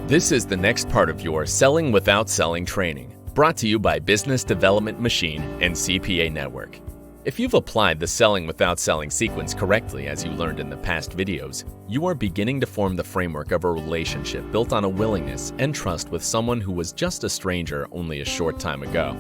This is the next part of your Selling Without Selling training, brought to you by Business Development Machine and CPA Network. If you've applied the Selling Without Selling sequence correctly, as you learned in the past videos, you are beginning to form the framework of a relationship built on a willingness and trust with someone who was just a stranger only a short time ago.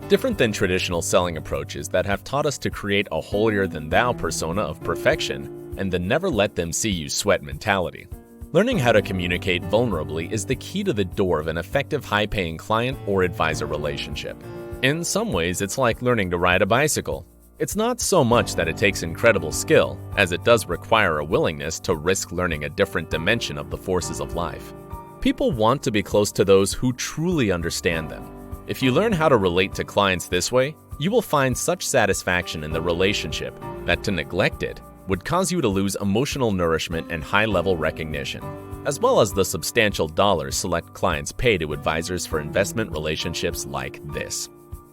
Different than traditional selling approaches that have taught us to create a holier-than-thou persona of perfection and the never let them see you sweat mentality. Learning how to communicate vulnerably is the key to the door of an effective high-paying client or advisor relationship. In some ways, it's like learning to ride a bicycle. It's not so much that it takes incredible skill, as it does require a willingness to risk learning a different dimension of the forces of life. People want to be close to those who truly understand them. If you learn how to relate to clients this way, you will find such satisfaction in the relationship that to neglect it would cause you to lose emotional nourishment and high-level recognition, as well as the substantial dollars select clients pay to advisors for investment relationships like this.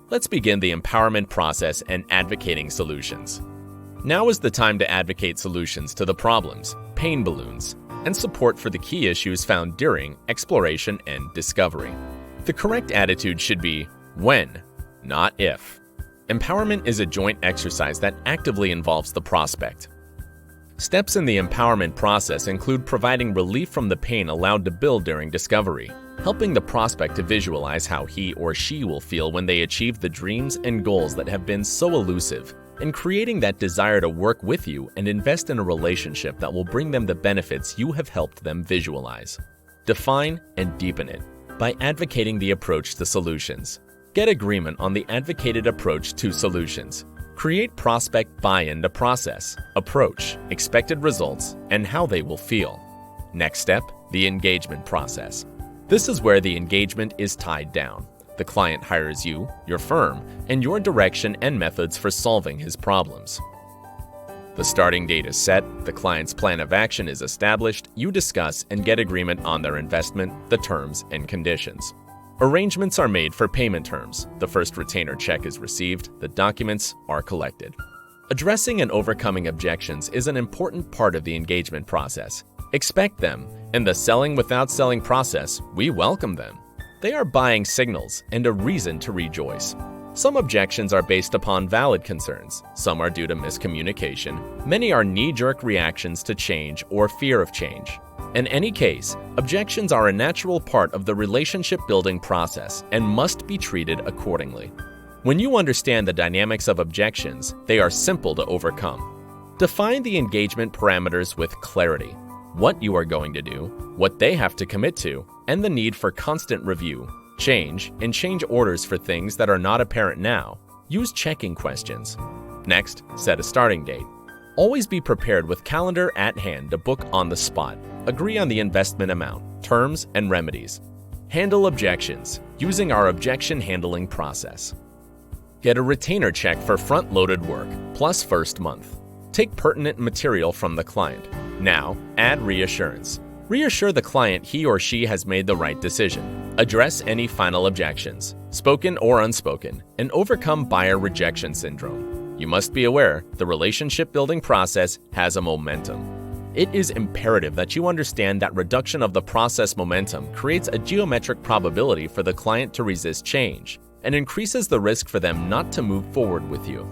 Let's begin the empowerment process and advocating solutions. Now is the time to advocate solutions to the problems, pain balloons, and support for the key issues found during exploration and discovery. The correct attitude should be when, not if. Empowerment is a joint exercise that actively involves the prospect. Steps in the empowerment process include providing relief from the pain allowed to build during discovery, helping the prospect to visualize how he or she will feel when they achieve the dreams and goals that have been so elusive, and creating that desire to work with you and invest in a relationship that will bring them the benefits you have helped them visualize. Define and deepen it by advocating the approach to solutions. Get agreement on the advocated approach to solutions. Create prospect buy-in to process, approach, expected results, and how they will feel. Next step, the engagement process. This is where the engagement is tied down. The client hires you, your firm, and your direction and methods for solving his problems. The starting date is set, the client's plan of action is established, you discuss and get agreement on their investment, the terms, and conditions. Arrangements are made for payment terms. The first retainer check is received, the documents are collected. Addressing and overcoming objections is an important part of the engagement process. Expect them. In the Selling Without Selling process, we welcome them. They are buying signals and a reason to rejoice. Some objections are based upon valid concerns. Some are due to miscommunication. Many are knee-jerk reactions to change or fear of change. In any case, objections are a natural part of the relationship-building process and must be treated accordingly. When you understand the dynamics of objections, they are simple to overcome. Define the engagement parameters with clarity. What you are going to do, what they have to commit to, and the need for constant review, change, and change orders for things that are not apparent now. Use checking questions. Next, set a starting date. Always be prepared with calendar at hand to book on the spot. Agree on the investment amount, terms, and remedies. Handle objections using our objection handling process. Get a retainer check for front-loaded work, plus first month. Take pertinent material from the client. Now, add reassurance. Reassure the client he or she has made the right decision. Address any final objections, spoken or unspoken, and overcome buyer rejection syndrome. You must be aware the relationship-building process has a momentum. It is imperative that you understand that reduction of the process momentum creates a geometric probability for the client to resist change and increases the risk for them not to move forward with you.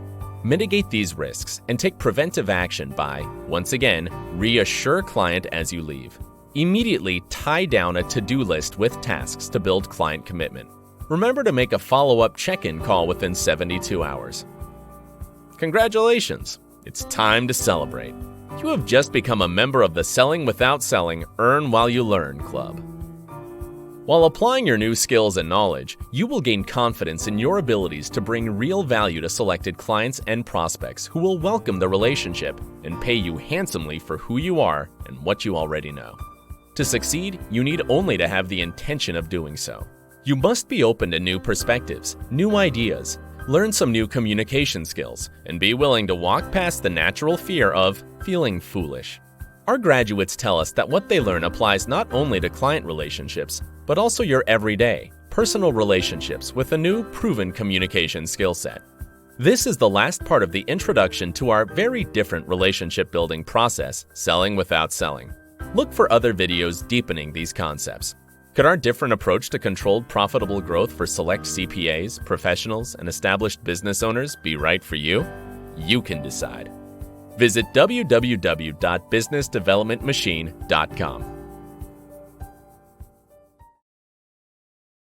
Mitigate these risks and take preventive action by, once again, reassure client as you leave. Immediately tie down a to-do list with tasks to build client commitment. Remember to make a follow-up check-in call within 72 hours. Congratulations! It's time to celebrate. You have just become a member of the Selling Without Selling Earn While You Learn Club. While applying your new skills and knowledge, you will gain confidence in your abilities to bring real value to selected clients and prospects who will welcome the relationship and pay you handsomely for who you are and what you already know. To succeed, you need only to have the intention of doing so. You must be open to new perspectives, new ideas, learn some new communication skills, and be willing to walk past the natural fear of feeling foolish. Our graduates tell us that what they learn applies not only to client relationships, but also your everyday, personal relationships with a new, proven communication skill set. This is the last part of the introduction to our very different relationship-building process, Selling Without Selling. Look for other videos deepening these concepts. Could our different approach to controlled profitable growth for select CPAs, professionals, and established business owners be right for you? You can decide. Visit www.businessdevelopmentmachine.com.